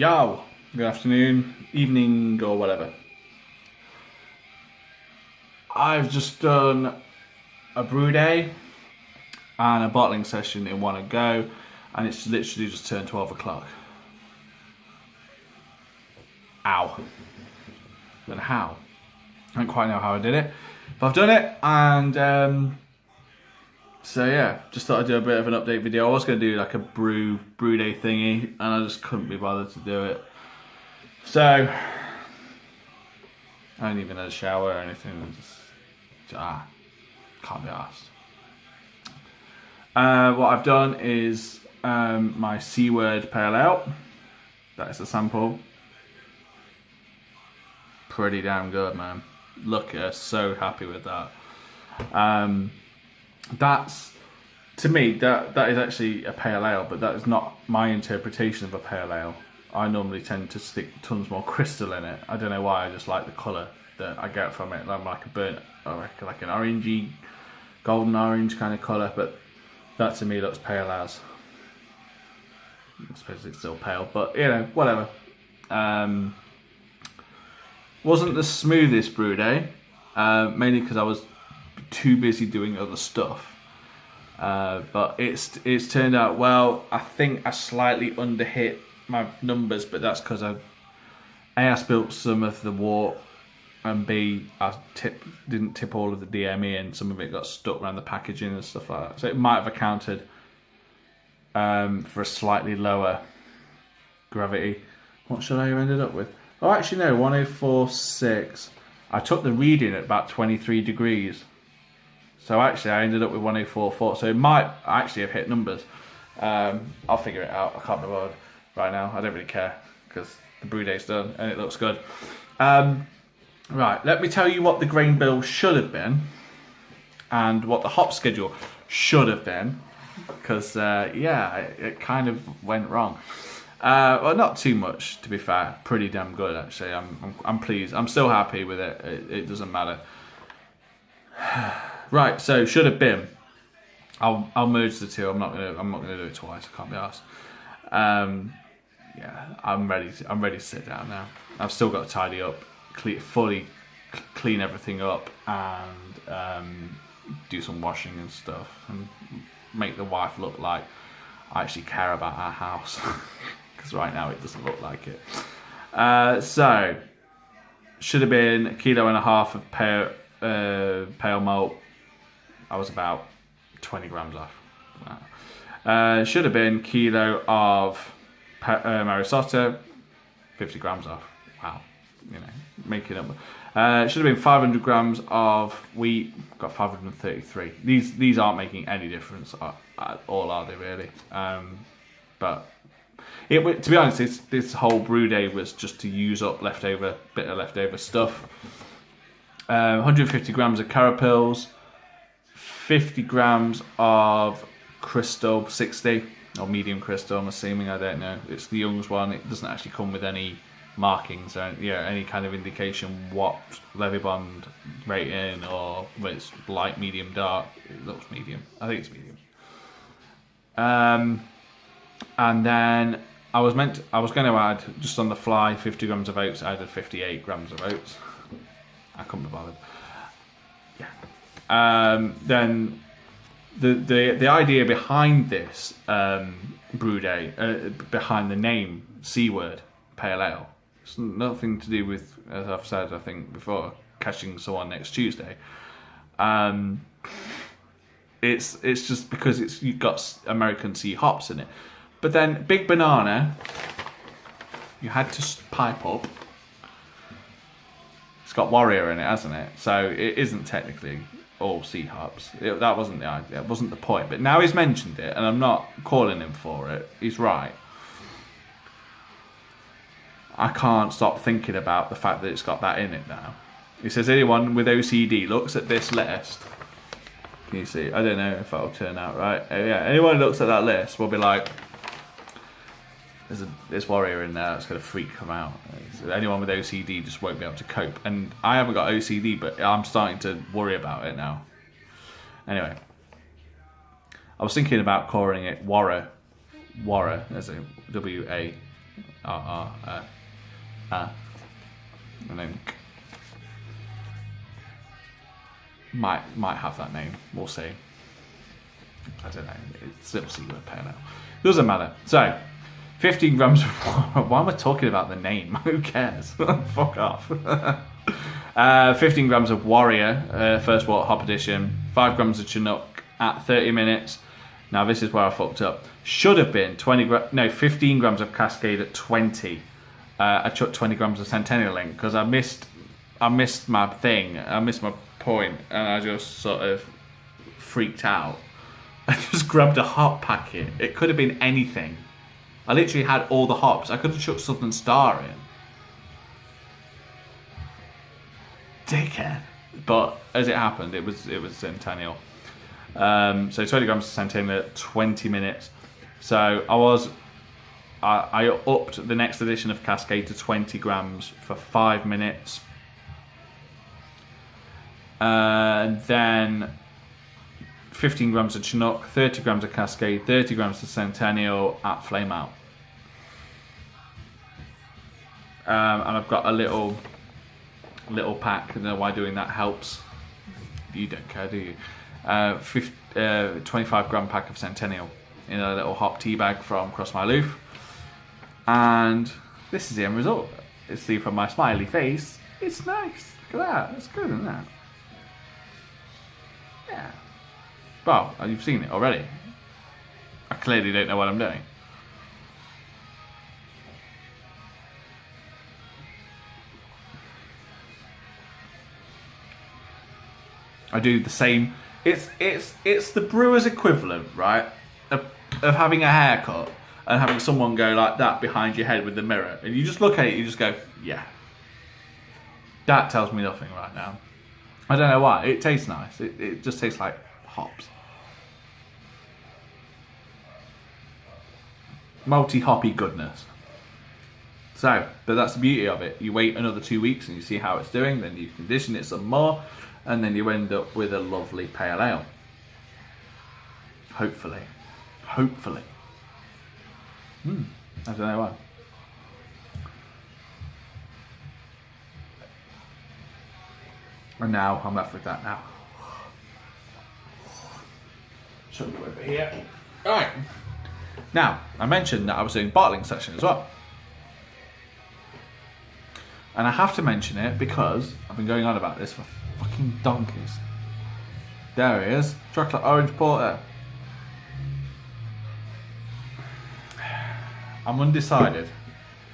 Yo, good afternoon, evening, or whatever. I've just done a brew day and a bottling session in one go, and it's literally just turned 12 o'clock. Ow. I don't know how. I don't quite know how I did it, but I've done it, and so yeah, just thought I'd do a bit of an update video. I was going to do like a brew day thingy, and I just couldn't be bothered to do it. So I haven't even had a shower or anything. Can't be arsed. What I've done is my C word pale ale. That is a sample. Pretty damn good, man. Look at us, so happy with that. That's, to me, that is actually a pale ale, but that is not my interpretation of a pale ale. I normally tend to stick tons more crystal in it. I don't know why, I just like the colour that I get from it. I'm like a burnt, I reckon like an orangey, golden orange kind of colour, but that to me looks pale as. I suppose it's still pale, but you know, whatever. Wasn't the smoothest brew day, mainly because I was too busy doing other stuff. But it's turned out well. I think I slightly underhit my numbers, but that's because I spilt some of the wort, and B, I didn't tip all of the DME, and some of it got stuck around the packaging and stuff like that. So it might have accounted for a slightly lower gravity. What should I have ended up with? Oh, actually no, 104.6. I took the reading at about 23 degrees. So actually I ended up with 104.4. So it might actually have hit numbers. I'll figure it out. I can't be bothered right now. I don't really care because the brew day's done and it looks good. Right, let me tell you what the grain bill should have been and what the hop schedule should have been. Because, yeah, it kind of went wrong. Well, not too much, to be fair. Pretty damn good, actually. I'm pleased. I'm still happy with it. It doesn't matter. Right, so should have been. I'll merge the two. I'm not gonna do it twice. I can't be arsed. Yeah, I'm ready to sit down now. I've still got to tidy up, fully clean everything up, and do some washing and stuff, and make the wife look like I actually care about our house. Because right now it doesn't look like it. So, should have been 1.5 kilos of pale malt. I was about 20 grams off. Should have been 1 kilo of Marisotto, 50 grams off. Wow, you know, making up. Should have been 500 grams of wheat. Got 533. These aren't making any difference at all, are they really? But to be honest, this whole brew day was just to use up leftover stuff. 150 grams of carapils, 50 grams of crystal 60 or medium crystal. I'm assuming, I don't know. It's the Young's one. It doesn't actually come with any markings or any kind of indication what Levy Bond rating or whether it's light, medium, dark. It looks medium. I think it's medium. And then I was going to add, just on the fly, 50 grams of oats. I added 58 grams of oats. I couldn't be bothered. Yeah. Then the idea behind this brew day, behind the name C word Pale Ale, it's nothing to do with, as I've said I think before, catching someone next Tuesday. It's just because you've got American sea hops in it. But then Big Banana, you had to pipe up. It's got Warrior in it, hasn't it? So it isn't technically all sea hops. That wasn't the idea. It wasn't the point. But now he's mentioned it, and I'm not calling him for it. He's right. I can't stop thinking about the fact that it's got that in it now. He says anyone with OCD looks at this list. Can you see? I don't know if that'll turn out right. Yeah, anyone who looks at that list will be like, there's Warrior in there, it's going to freak them out. So anyone with OCD just won't be able to cope. And I haven't got OCD, but I'm starting to worry about it now. Anyway, I was thinking about calling it Warra, as a W-A And then might have that name. We'll see. I don't know. It's still secret pale ale. Doesn't matter. So, 15 grams of... Why am I talking about the name? Who cares? Fuck off. 15 grams of Warrior, First Water Hop Edition. 5 grams of Chinook at 30 minutes. Now, this is where I fucked up. Should have been 15 grams of Cascade at 20. I chucked 20 grams of Centennial in because I missed my thing. I missed my point, and I just sort of freaked out. I just grabbed a hop packet. It could have been anything. I literally had all the hops. I could have chucked Southern Star in. Dickhead. But as it happened, it was Centennial. So 20 grams of Centennial at 20 minutes. So I upped the next edition of Cascade to 20 grams for 5 minutes. Then 15 grams of Chinook, 30 grams of Cascade, 30 grams of Centennial at flame out. And I've got a little pack. I don't know why doing that helps. You don't care, do you? 25 gram pack of Centennial in a little hop tea bag from Cross My Loof. And this is the end result. You see from my smiley face, it's nice. Look at that. It's good, isn't it? Yeah. Well, you've seen it already. I clearly don't know what I'm doing. I do the same. It's the brewer's equivalent, right? Of having a haircut and having someone go like that behind your head with the mirror, and you just look at it, you just go, yeah. That tells me nothing right now. I don't know why. It tastes nice. It just tastes like hops. Multi-hoppy goodness. So, but that's the beauty of it. You wait another 2 weeks and you see how it's doing, then you condition it some more, and then you end up with a lovely pale ale. Hopefully. Hopefully. I don't know why. And now I'm left with that now. So over here. Alright. Now, I mentioned that I was doing bottling session as well. And I have to mention it because I've been going on about this for fucking donkeys. There he is. Chocolate orange porter. I'm undecided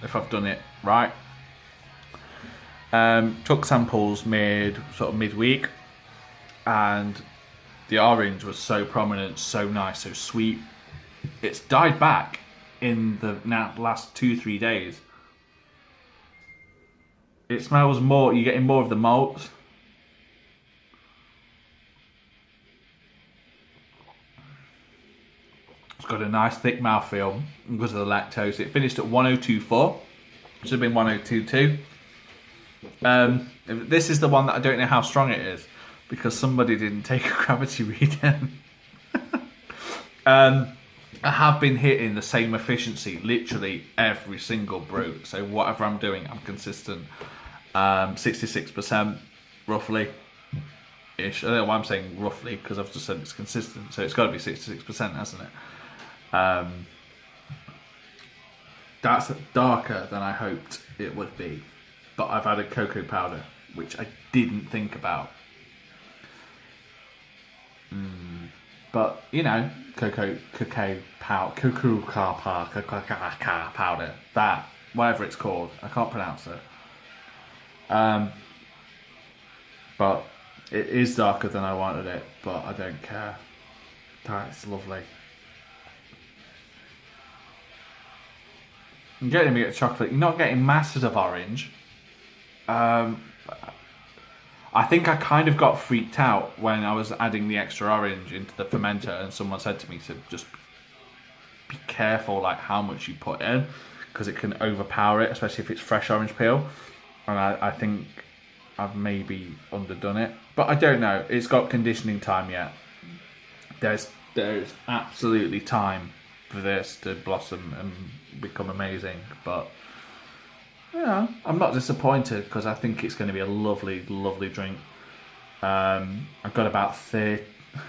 if I've done it right. Took samples midweek, and the orange was so prominent, so nice, so sweet. It's died back in the last 2-3 days. It smells more. You're getting more of the malts. It's got a nice thick mouthfeel because of the lactose. It finished at 1024. Should have been 1022. This is the one that I don't know how strong it is because somebody didn't take a gravity reading. I have been hitting the same efficiency literally every single brew. So whatever I'm doing, I'm consistent. 66% roughly ish. I don't know why I'm saying roughly because I've just said it's consistent. So it's got to be 66%, hasn't it? That's darker than I hoped it would be. But I've added cocoa powder, which I didn't think about. But, you know, cocoa powder, that, whatever it's called, I can't pronounce it. But it is darker than I wanted it, but I don't care. That's lovely. You're getting a bit of chocolate. You're not getting masses of orange. I think I kind of got freaked out when I was adding the extra orange into the fermenter, and someone said to me to just be careful like how much you put in because it can overpower it, especially if it's fresh orange peel. And I think I've maybe underdone it, but I don't know. It's got conditioning time yet. There's absolutely time for this to blossom and become amazing. But yeah, I'm not disappointed because I think it's going to be a lovely, lovely drink. I've got about 30.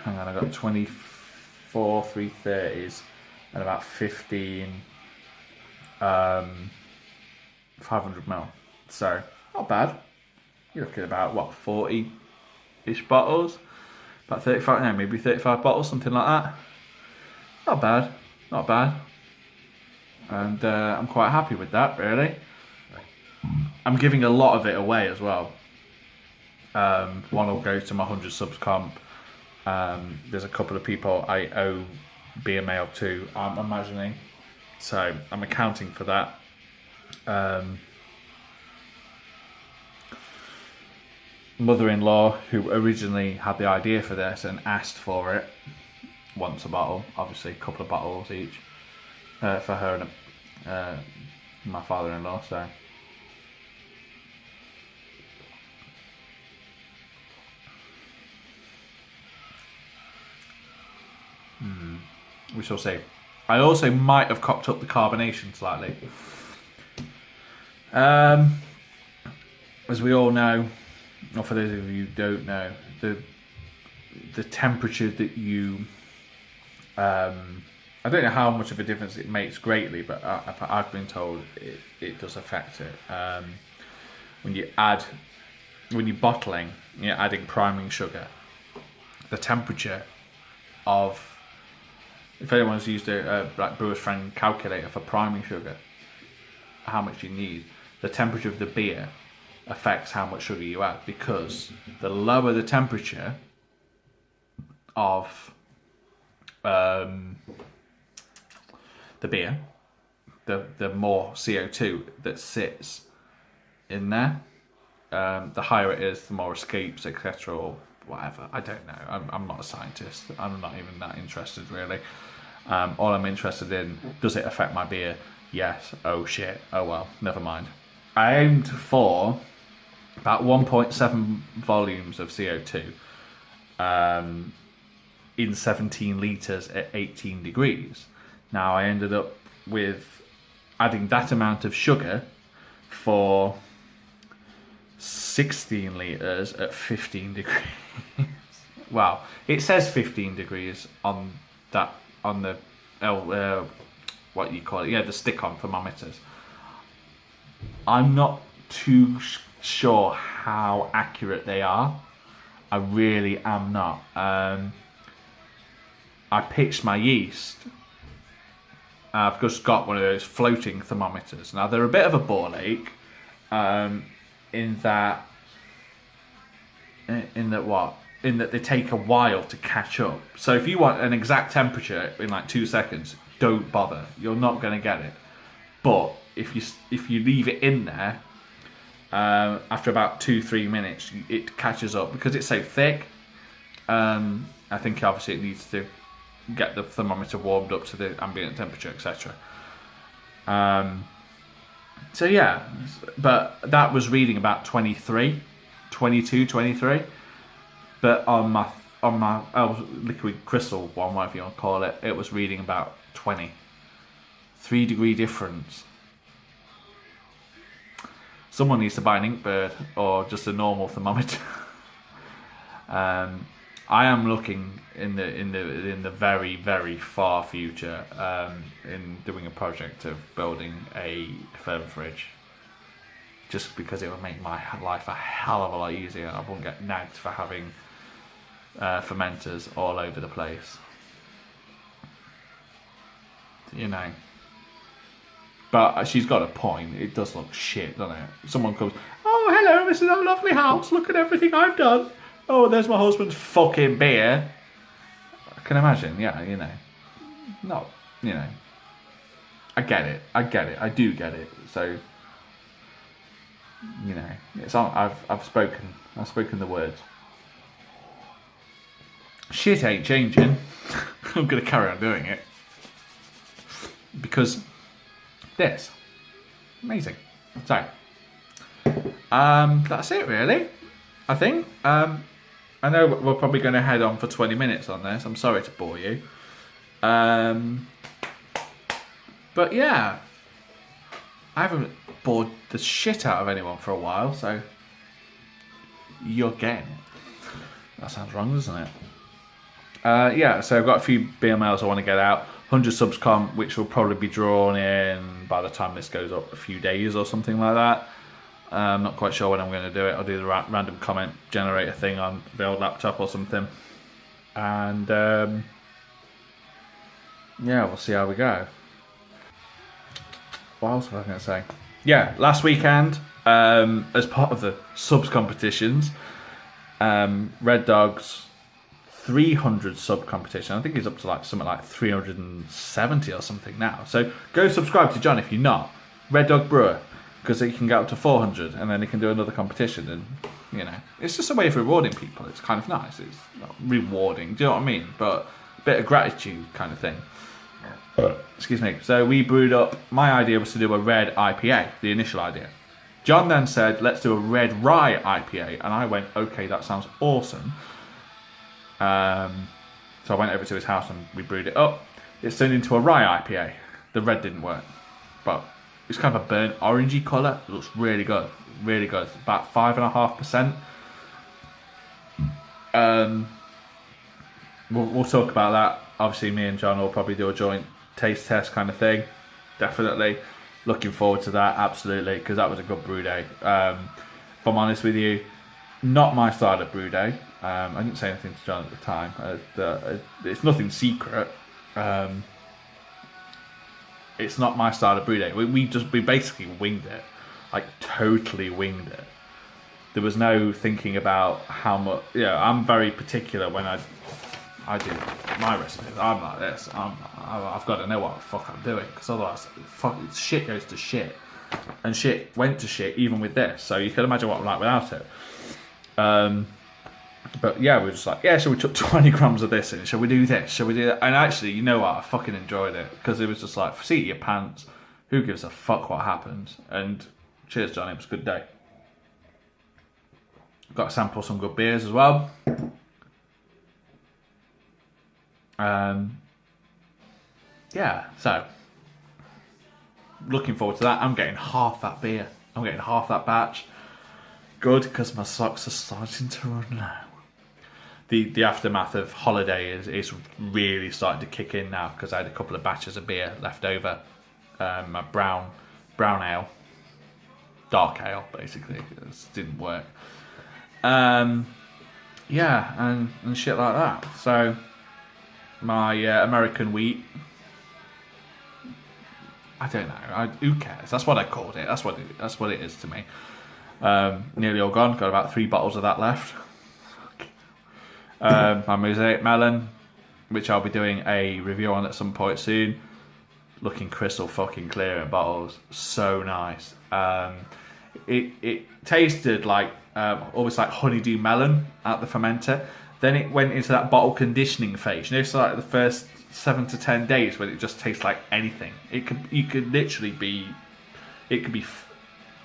Hang on, I've got 24 330s and about 15 500ml. So not bad. You're looking at about what, 40-ish bottles, about 35, no, maybe 35 bottles, something like that. Not bad, not bad. And I'm quite happy with that, really. I'm giving a lot of it away as well. One will go to my 100 subs comp. There's a couple of people I owe beer mail to, I'm imagining. So I'm accounting for that. Mother-in-law, who originally had the idea for this and asked for it, wants a bottle, obviously a couple of bottles each, for her and my father-in-law. So we shall see. I also might have cocked up the carbonation slightly. As we all know, or for those of you who don't know, the temperature that you, I don't know how much of a difference it makes greatly, but I've been told it does affect it. When you're bottling, you're adding priming sugar, the temperature of, if anyone's used a like brewer's friend calculator for priming sugar, how much you need, the temperature of the beer affects how much sugar you add, because the lower the temperature of the beer, the more CO2 that sits in there. The higher it is, the more escapes, etc., or whatever. I don't know. I'm not a scientist. I'm not even that interested, really. All I'm interested in, does it affect my beer? Yes. Oh shit. Oh well, never mind. I aimed for about 1.7 volumes of CO2 in 17 litres at 18 degrees. Now I ended up with adding that amount of sugar for 16 litres at 15 degrees. Wow, it says 15 degrees on that, on the what you call it, yeah, the stick-on thermometers. I'm not too sure how accurate they are. I really am not. I pitched my yeast. I've just got one of those floating thermometers. Now they're a bit of a ball ache, in that they take a while to catch up. So if you want an exact temperature in like 2 seconds, don't bother. You're not going to get it. But if you leave it in there, after about 2-3 minutes, it catches up because it's so thick. I think obviously it needs to get the thermometer warmed up to the ambient temperature, etc. So yeah, but that was reading about 23, but on my liquid crystal one, whatever you want to call it, it was reading about 20. 3 degree difference. Someone needs to buy an Inkbird or just a normal thermometer. I am looking in the very, very far future in doing a project of building a firm fridge, just because it would make my life a hell of a lot easier. I won't get nagged for having fermenters all over the place, you know. But she's got a point. It does look shit, doesn't it? Someone comes, oh hello, this is our lovely house, look at everything I've done. Oh, there's my husband's fucking beer. I can imagine, yeah, you know. No, you know. I get it. I do get it. So, you know, it's on. I've spoken the words. Shit ain't changing. I'm gonna carry on doing it. Because this. Amazing. So, that's it really, I think. I know we're probably going to head on for 20 minutes on this. I'm sorry to bore you. But yeah, I haven't bored the shit out of anyone for a while, so you're getting it. That sounds wrong, doesn't it? Yeah, so I've got a few beer mails I want to get out. 100 subs comp, which will probably be drawn in by the time this goes up, a few days or something like that. I'm not quite sure when I'm going to do it. I'll do the random comment generator thing on the old laptop or something. And yeah, we'll see how we go. What else was I going to say? Yeah, last weekend, as part of the subs competitions, Red Dog's 300 sub competition. I think he's up to like something like 370 or something now. So go subscribe to John if you're not. Red Dog Brewer, because he can get up to 400 and then he can do another competition. And you know, it's just a way of rewarding people. It's kind of nice. It's not rewarding, do you know what I mean? But a bit of gratitude kind of thing. Excuse me. So we brewed up, my idea was to do a red IPA, the initial idea. John then said, let's do a red rye IPA. And I went, okay, that sounds awesome. So I went over to his house and we brewed it up. It's turned into a rye IPA. The red didn't work, but it's kind of a burnt orangey colour. It looks really good, really good. About 5.5%. We'll talk about that. Obviously, me and John will probably do a joint taste test kind of thing. Definitely looking forward to that. Absolutely, because that was a good brew day. If I'm honest with you, not my style of brew day. I didn't say anything to John at the time. It's nothing secret. It's not my style of brew day. We basically winged it, like totally winged it. There was no thinking about how much. Yeah, I'm very particular when I do my recipes. I'm like this. I've got to know what the fuck I'm doing, because otherwise, shit goes to shit, and shit went to shit even with this. So you can imagine what I'm like without it. But yeah, we were just like, yeah, so we took 20 grams of this in. Shall we do this? Shall we do that? And actually, you know what? I fucking enjoyed it, because it was just like, seat your pants. Who gives a fuck what happens? And cheers, John. It was a good day. Got to sample some good beers as well. Yeah, so looking forward to that. I'm getting half that beer. I'm getting half that batch. Good, because my socks are starting to run low. The aftermath of holiday is really starting to kick in now, because I had a couple of batches of beer left over. My brown ale, dark ale, basically. It just didn't work. Yeah, and shit like that. So my American wheat, I don't know. Who cares? That's what I called it. That's what it is to me. Nearly all gone. Got about 3 bottles of that left. My mosaic melon, which I'll be doing a review on at some point soon. Looking crystal fucking clear in bottles. So nice. It tasted like almost like honeydew melon at the fermenter. Then it went into that bottle conditioning phase. You know, so like the first 7 to 10 days when it just tastes like anything. It could literally be. It could be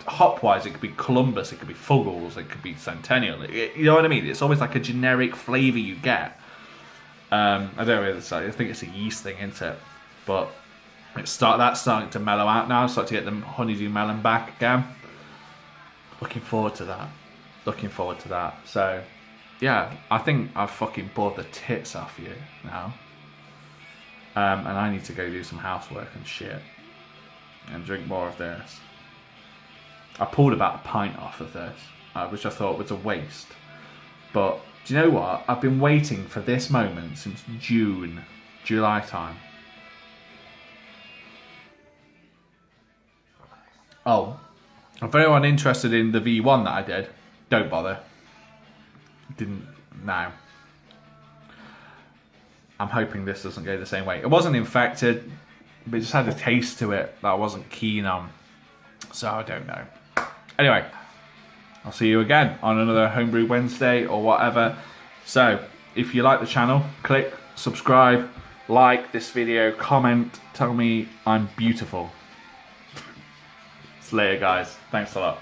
hop-wise, it could be Columbus, it could be Fuggles, it could be Centennial. You know what I mean? It's always like a generic flavour you get. I don't know what to say. I think it's a yeast thing, isn't it? But that's starting to mellow out now. Start to get the honeydew melon back again. Looking forward to that. Looking forward to that. So, yeah, I think I've fucking bored the tits off you now. And I need to go do some housework and shit. And drink more of this. I pulled about a pint off of this, which I thought was a waste. But do you know what? I've been waiting for this moment since July time. Oh, if anyone interested in the V1 that I did, don't bother. Didn't now. I'm hoping this doesn't go the same way. It wasn't infected, but it just had a taste to it that I wasn't keen on. So I don't know. Anyway, I'll see you again on another Homebrew Wednesday or whatever. So, if you like the channel, click subscribe, like this video, comment, tell me I'm beautiful. See you later, guys. Thanks a lot.